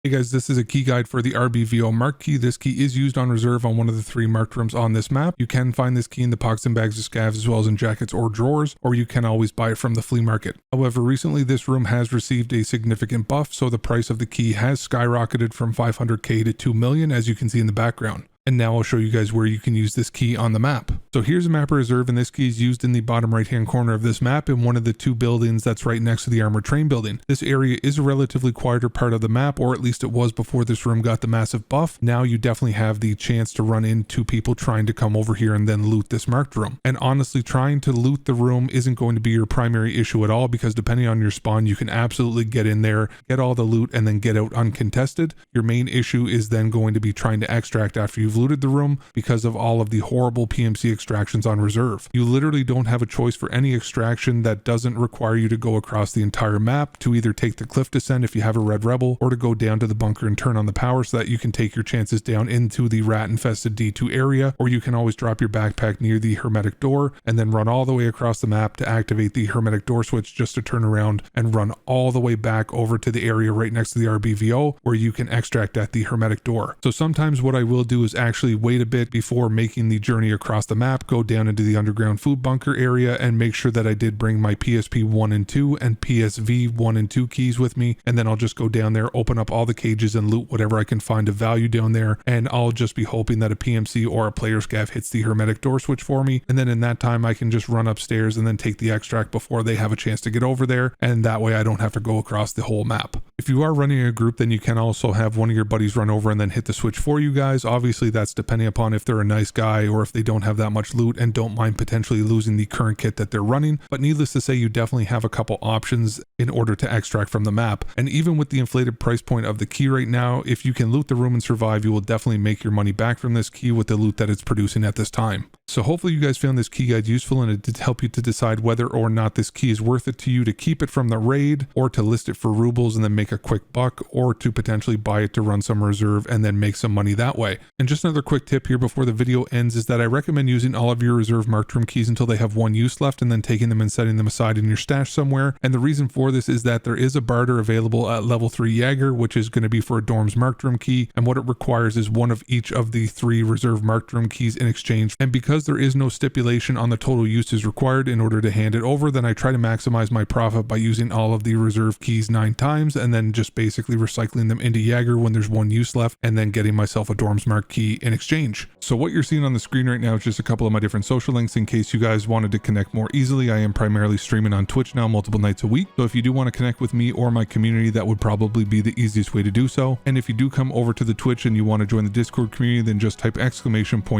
Hey guys, this is a key guide for the RBVO mark key. This key is used on reserve on one of the 3 marked rooms on this map. You can find this key in the pockets and bags of scavs as well as in jackets or drawers, or you can always buy it from the flea market. However, recently this room has received a significant buff, so the price of the key has skyrocketed from 500k to 2 million, as you can see in the background. And now I'll show you guys where you can use this key on the map. So here's a map reserve, and this key is used in the bottom right hand corner of this map in one of the 2 buildings that's right next to the armored train building. This area is a relatively quieter part of the map, or at least it was before this room got the massive buff. Now you definitely have the chance to run into people trying to come over here and then loot this marked room. And honestly, trying to loot the room isn't going to be your primary issue at all, because depending on your spawn, you can absolutely get in there, get all the loot, and then get out uncontested. Your main issue is then going to be trying to extract after you've looted the room, because of all of the horrible PMC extractions on reserve. You literally don't have a choice for any extraction that doesn't require you to go across the entire map, to either take the cliff descent if you have a red rebel, or to go down to the bunker and turn on the power so that you can take your chances down into the rat infested D2 area, or you can always drop your backpack near the hermetic door and then run all the way across the map to activate the hermetic door switch, just to turn around and run all the way back over to the area right next to the RBVO where you can extract at the hermetic door. So sometimes what I will do is actually wait a bit before making the journey across the map, go down into the underground food bunker area and make sure that I did bring my PSP 1 and 2 and PSV 1 and 2 keys with me, and then I'll just go down there, open up all the cages and loot whatever I can find of value down there, and I'll just be hoping that a PMC or a player scav hits the hermetic door switch for me, and then in that time I can just run upstairs and then take the extract before they have a chance to get over there, and that way I don't have to go across the whole map. If you are running a group, then you can also have one of your buddies run over and then hit the switch for you guys. Obviously that's depending upon if they're a nice guy or if they don't have that much loot and don't mind potentially losing the current kit that they're running. But needless to say, you definitely have a couple options in order to extract from the map. And even with the inflated price point of the key right now, if you can loot the room and survive, you will definitely make your money back from this key with the loot that it's producing at this time. So hopefully you guys found this key guide useful, and it did help you to decide whether or not this key is worth it to you to keep it from the raid, or to list it for rubles and then make a quick buck, or to potentially buy it to run some reserve and then make some money that way. And just another quick tip here before the video ends is that I recommend using all of your reserve marked room keys until they have 1 use left, and then taking them and setting them aside in your stash somewhere. And the reason for this is that there is a barter available at level 3 Jaeger, which is going to be for a dorm's marked room key, and what it requires is 1 of each of the 3 reserve marked room keys in exchange. And because there is no stipulation on the total uses required in order to hand it over, then I try to maximize my profit by using all of the reserve keys 9 times and then just basically recycling them into Jaeger when there's 1 use left, and then getting myself a dorm's mark key in exchange. So what you're seeing on the screen right now is just a couple of my different social links in case you guys wanted to connect more easily. I am primarily streaming on Twitch now multiple nights a week, so if you do want to connect with me or my community, that would probably be the easiest way to do so. And if you do come over to the Twitch and you want to join the Discord community, then just type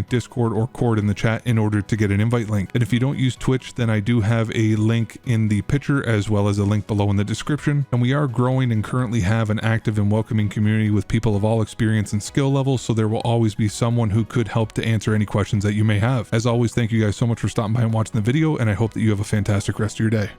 !Discord or cord in the chat in order to get an invite link. And if you don't use Twitch, then I do have a link in the picture as well as a link below in the description. And we are growing and currently have an active and welcoming community with people of all experience and skill levels, so there will always be someone who could help to answer any questions that you may have. As always, thank you guys so much for stopping by and watching the video, and I hope that you have a fantastic rest of your day.